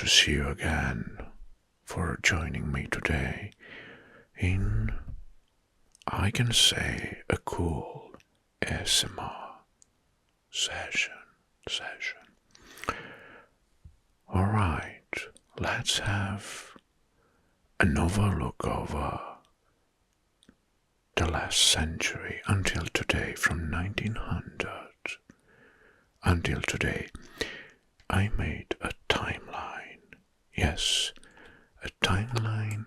to see you again for joining me today in, I can say, a cool ASMR session. Alright, let's have another look over the last century until today, from 1900 until today. I made a timeline. Yes, a timeline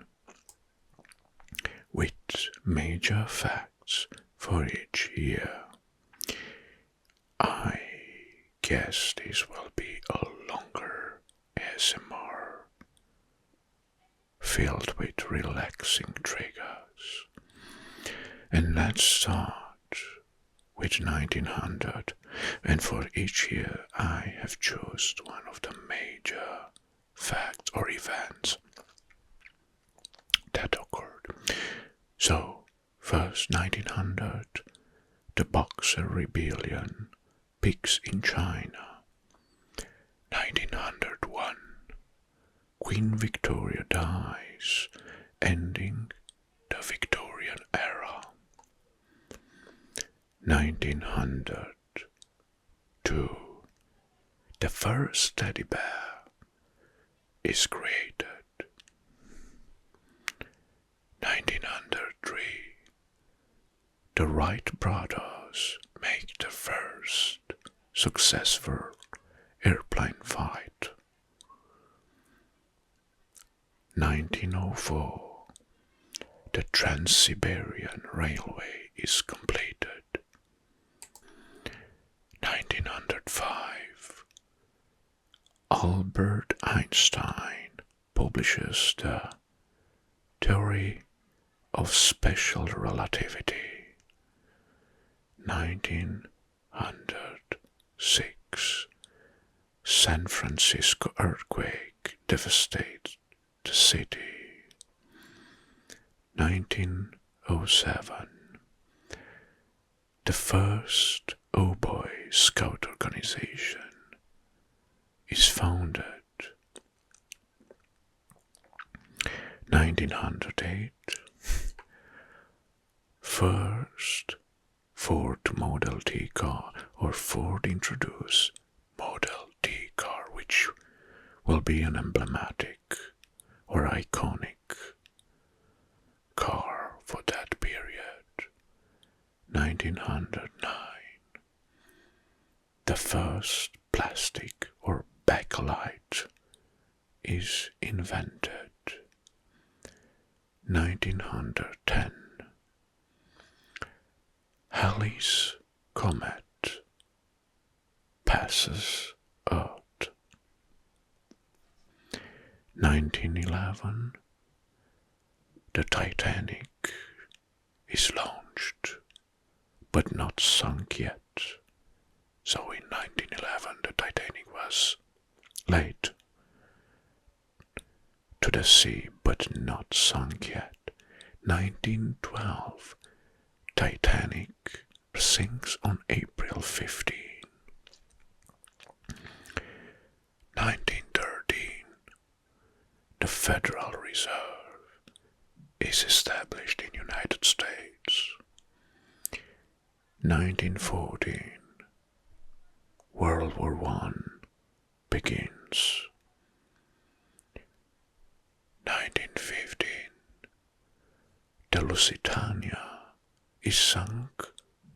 with major facts for each year. I guess this will be a longer ASMR filled with relaxing triggers. And let's start with 1900, and for each year I have chosen one of the major facts or events that occurred. So, first 1900, the Boxer Rebellion peaks in China. 1901, Queen Victoria dies, ending the Victorian era. 1902, the first teddy bear is created. 1903, the Wright brothers make the first successful airplane flight. 1904, the Trans-Siberian Railway is completed. 1905, Albert Einstein publishes the theory of special relativity. 1906, San Francisco earthquake devastates the city. 1907, the first Boy Scout organization is founded. 1908, first Ford Model T car, or Ford introduced Model T car, which will be an emblematic or iconic car for that period. 1909, the first plastic or backlight is invented. 1910, Halley's Comet passes Earth. 1911, the Titanic is launched, but not sunk yet. So in 1911, the Titanic was laid to the sea, but not sunk yet. 1912, Titanic sinks on April 15. 1913, the Federal Reserve is established in United States. 1914, World War I begins. 1915, the Lusitania is sunk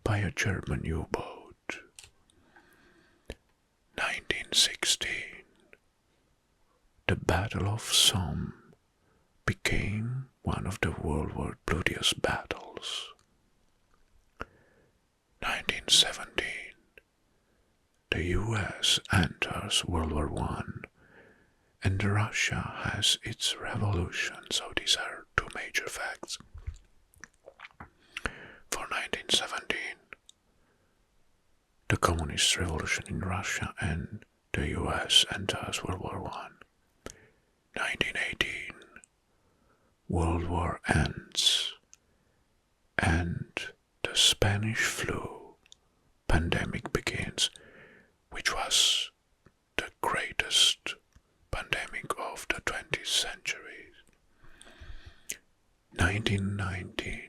by a German U-boat. 1916, the Battle of Somme became one of the World War's bloodiest battles. 1917, the US enters World War I, and Russia has its revolution. So these are two major facts. For 1917, the Communist Revolution in Russia and the US enters World War I. 1918, World War ends, and the Spanish flu pandemic begins, which was the greatest pandemic century. 1919,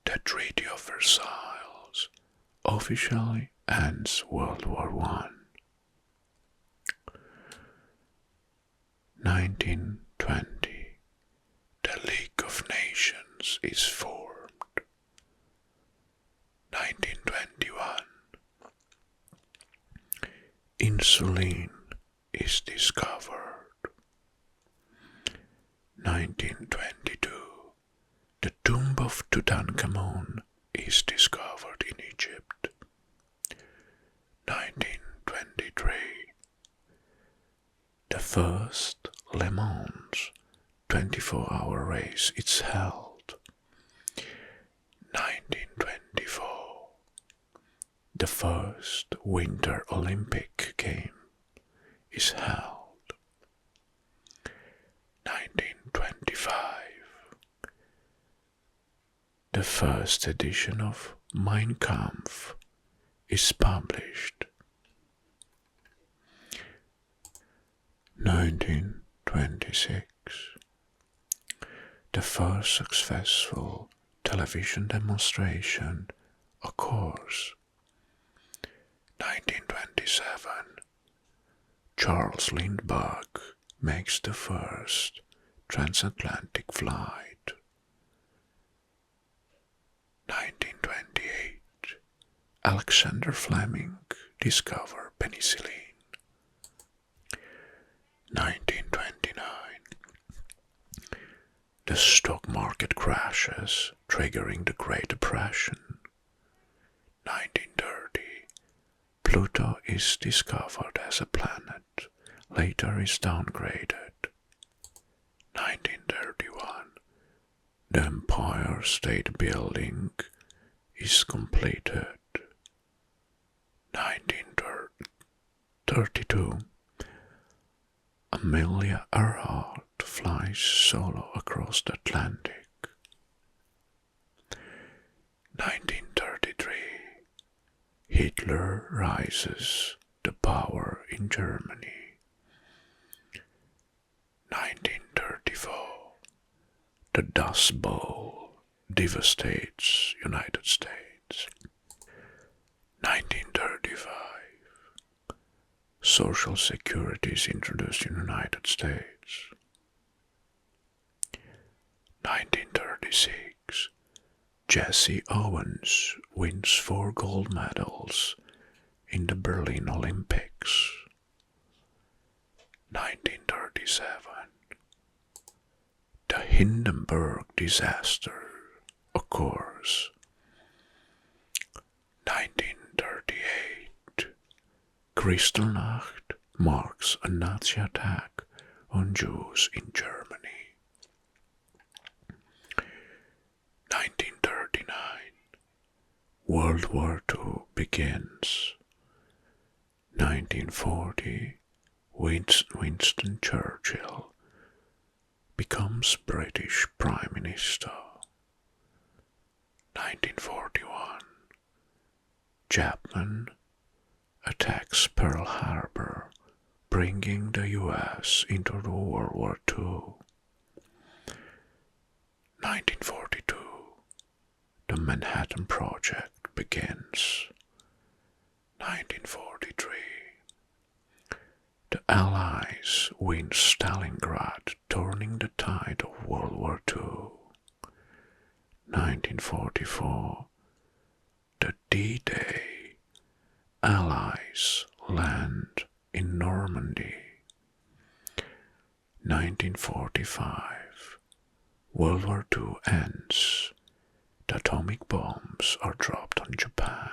the Treaty of Versailles officially ends World War I. 1920, the League of Nations is formed. 1921, insulin is discovered. 1922, the tomb of Tutankhamun is discovered in Egypt. 1923, the first Le Mans 24-hour race is held. 1924, the first Winter Olympic game is held. 1925, the first edition of Mein Kampf is published. 1926, the first successful television demonstration occurs. 1927, Charles Lindbergh makes the first transatlantic flight. 1928, Alexander Fleming discovered penicillin. 1929, the stock market crashes, triggering the Great Depression. 1930, Pluto is discovered as a planet, later is downgraded. 1931, the Empire State Building is completed. 1932, Amelia Earhart flies solo across the Atlantic. 1933, Hitler rises to power in Germany. 1934, the Dust Bowl devastates United States. 1935, Social Security is introduced in United States. 1936, Jesse Owens wins 4 gold medals in the Berlin Olympics. 1937, the Hindenburg disaster occurs. 1938, Kristallnacht marks a Nazi attack on Jews in Germany. 1939, World War II begins. 1940, Winston Churchill becomes British Prime Minister. 1941, Japan attacks Pearl Harbor, bringing the US into the World War II. 1942, the Manhattan Project begins. 1943, the Allies win Stalingrad, turning the tide of World War II. 1944, the D-Day, Allies land in Normandy. 1945, World War II ends. The atomic bombs are dropped on Japan.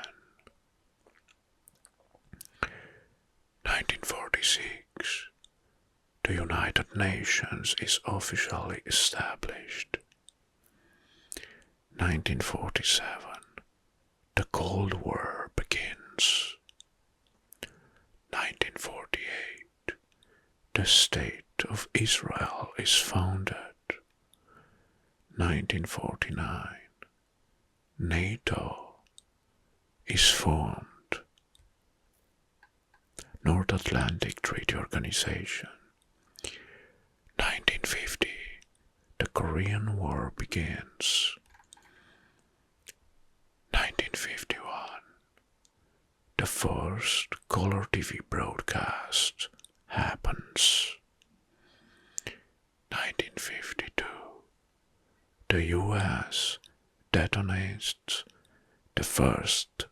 1946, the United Nations is officially established. 1947, the Cold War begins. 1948, the State of Israel is founded. 1949, NATO is formed. North Atlantic Treaty Organization. Korean War begins. 1951. The first color TV broadcast happens. 1952. The US detonates the first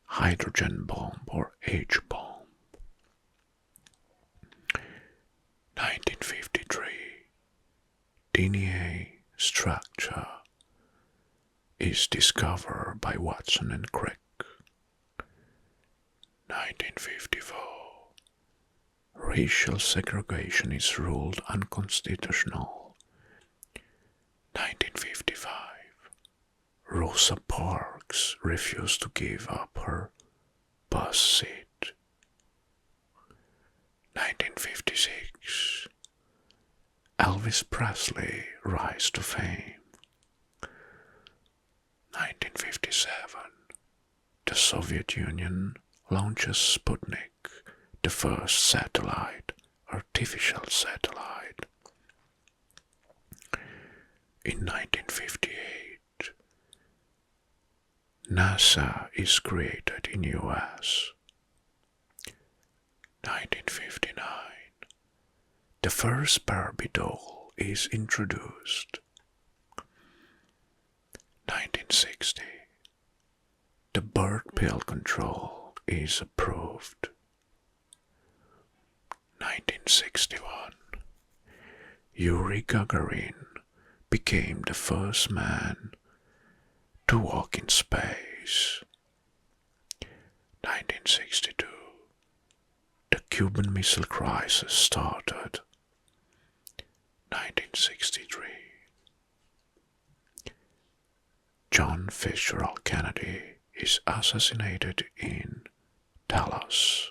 hydrogen bomb or H-bomb. 1953. DNA structure is discovered by Watson and Crick. 1954. Racial segregation is ruled unconstitutional. 1955. Rosa Parks refused to give up her bus seat. 1956. Elvis Presley rise to fame. 1957. The Soviet Union launches Sputnik, the first satellite, artificial satellite. In 1958, NASA is created in US. 1959, the first Barbie doll is introduced. 1960, the bird pill control is approved. 1961, Yuri Gagarin became the first man to walk in space. 1962, the Cuban Missile Crisis started. 1963, John Fitzgerald Kennedy is assassinated in Dallas,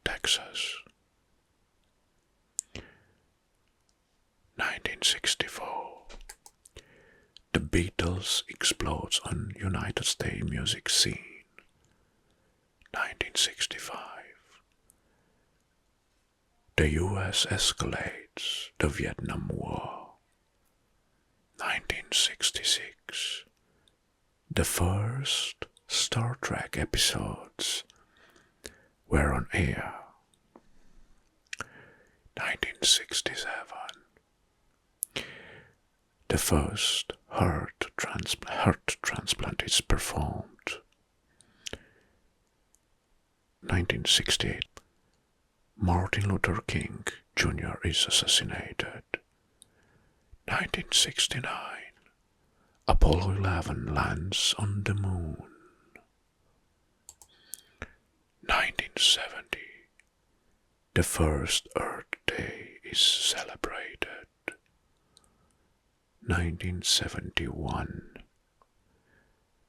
Texas. 1964, the Beatles explodes on United States music scene. 1965, the US escalates the Vietnam War. 1966, the first Star Trek episodes were on air. 1967, the first heart transplant is performed. 1968, Martin Luther King Jr. is assassinated. 1969, Apollo 11 lands on the moon. 1970, the first Earth Day is celebrated. 1971,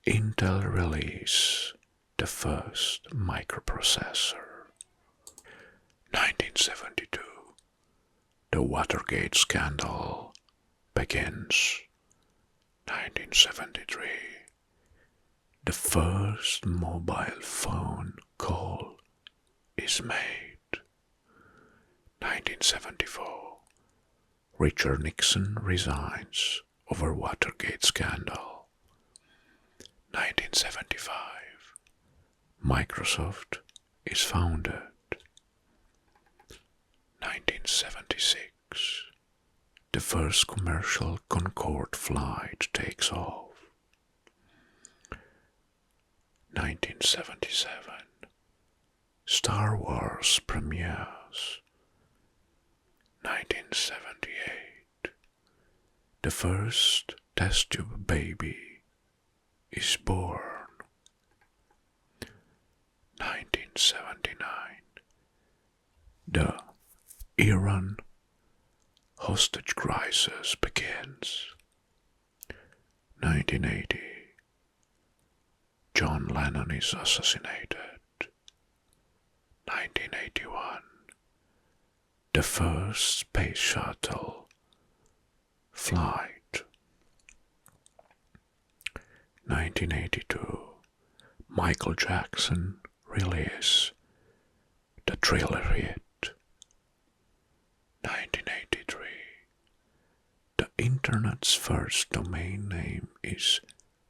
Intel release the first microprocessor. 1972, the Watergate scandal begins. 1973, the first mobile phone call is made. 1974, Richard Nixon resigns over Watergate scandal. 1975, Microsoft is founded. 1976, the first commercial Concorde flight takes off. 1977, Star Wars premieres. 1978, the first test tube baby is born. 1979, the Iran hostage crisis begins. 1980, John Lennon is assassinated. 1981, the first space shuttle flight. 1982, Michael Jackson release the Thriller hit. 1983, the Internet's first domain name is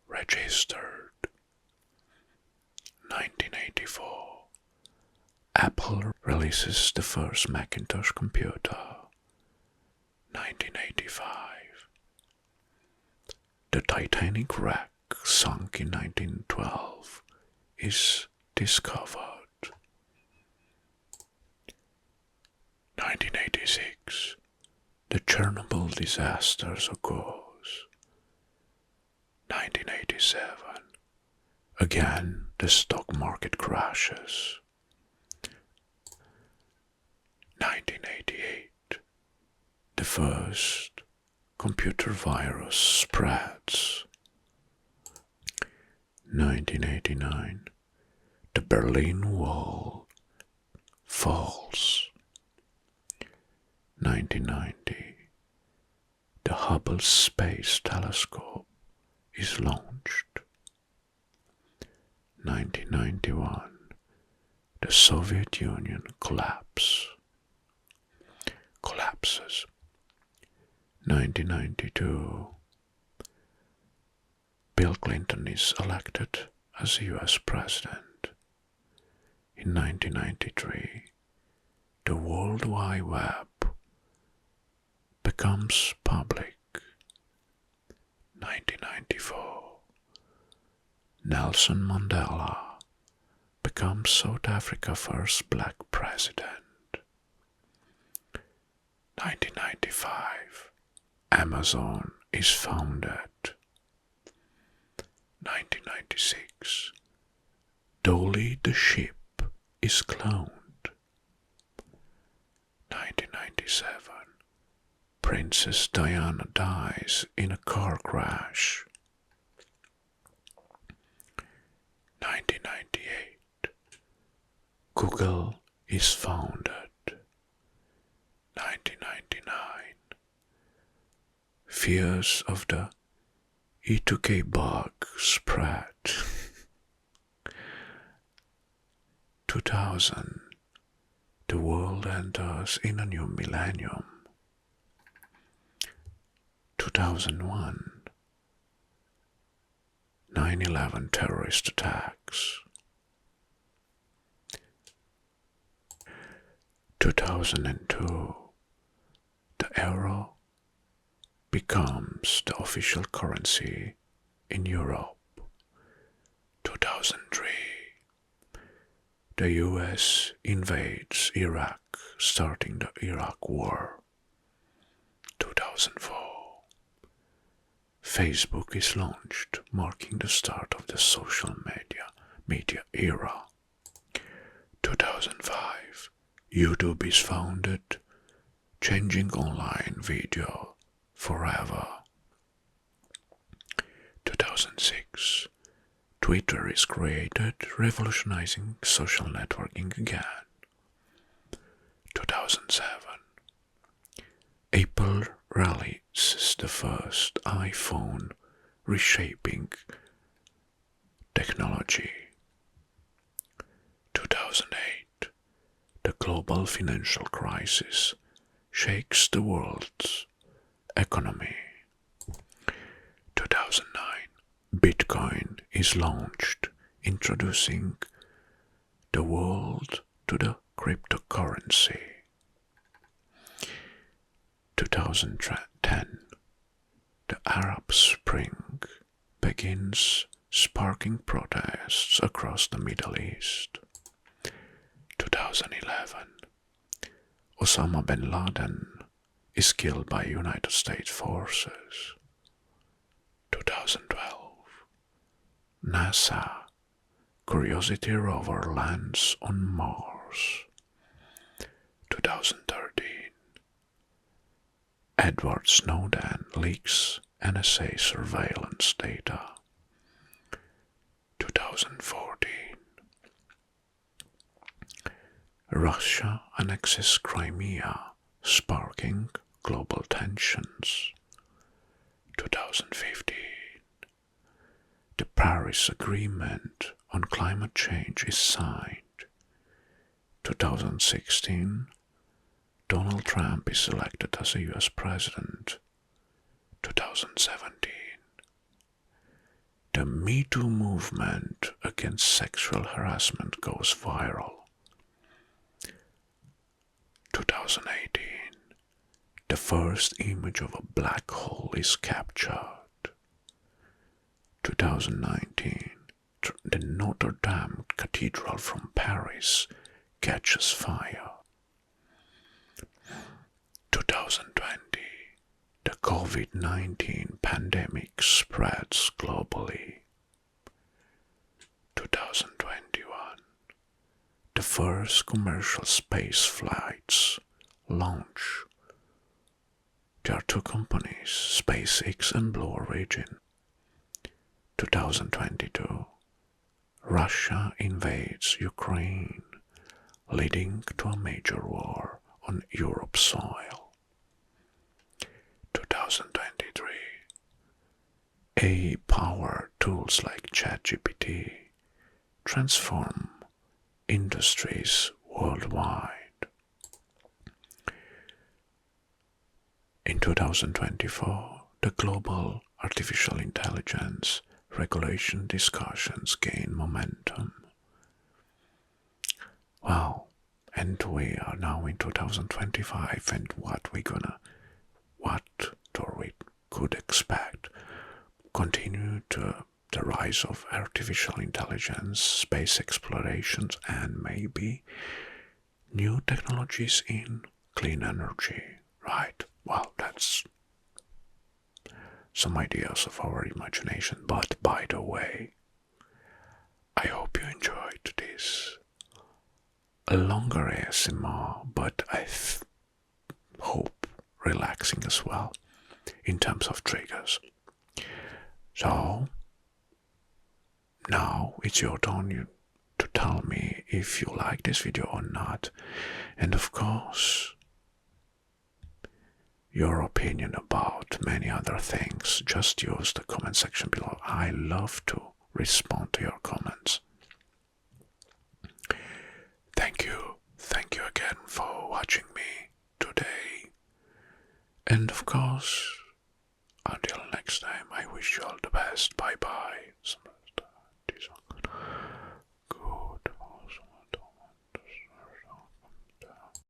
registered. 1984. Apple releases the first Macintosh computer. 1985. The Titanic wreck, sunk in 1912, is discovered. 1986. The Chernobyl disaster occurs. 1987. Again, the stock market crashes. 1988. The first computer virus spreads. 1989. The Berlin Wall falls. 1990. The Hubble Space Telescope is launched. 1991. The Soviet Union collapses. 1992. Bill Clinton is elected as US President. In 1993, the World Wide Web becomes public. 1994. Nelson Mandela becomes South Africa's first black president. 1995. Amazon is founded. 1996. Dolly the sheep is cloned. 1997. Princess Diana dies in a car crash. 1998. Google is founded. 1999. Fears of the E2K bug spread. 2000. The world enters in a new millennium. 2001. 9/11 terrorist attacks. 2002. The euro becomes the official currency in Europe. 2003. The US invades Iraq, starting the Iraq War. 2004. Facebook is launched, marking the start of the social media era. 2005. YouTube is founded, changing online video forever. 2006. Twitter is created, revolutionizing social networking again. 2007. Apple releases the first iPhone, reshaping technology. 2008. The global financial crisis shakes the world's economy. 2009. Bitcoin is launched, introducing the world to the cryptocurrency. 2010. The Arab Spring begins, sparking protests across the Middle East. 2011. Osama bin Laden is killed by United States forces. 2012. NASA Curiosity rover lands on Mars. 2013. Edward Snowden leaks NSA surveillance data. 2014. Russia annexes Crimea, sparking global tensions. 2015. The Paris Agreement on climate change is signed. 2016. Donald Trump is elected as a US President. 2017. The Me Too movement against sexual harassment goes viral. 2018. The first image of a black hole is captured. 2019. The Notre Dame Cathedral from Paris catches fire. 2020. The COVID-19 pandemic spreads globally. 2021. The first commercial space flights launch. There are two companies, SpaceX and Blue Origin. 2022. Russia invades Ukraine, leading to a major war on Europe's soil. 2023. AI-powered tools like ChatGPT transform industries worldwide. In 2024, the global artificial intelligence regulation discussions gain momentum. Well, and we are now in 2025, and what we could expect continue to the rise of artificial intelligence, space explorations, and maybe new technologies in clean energy, right? Well, that's some ideas of our imagination. But by the way, I hope you enjoyed this. A longer ASMR, but I hope relaxing as well in terms of triggers. So, now it's your turn to tell me if you like this video or not. And of course, your opinion about many other things. Just use the comment section below. I love to respond to your comments. Thank you again for watching me today. And of course, until next time, I wish you all the best. Bye bye.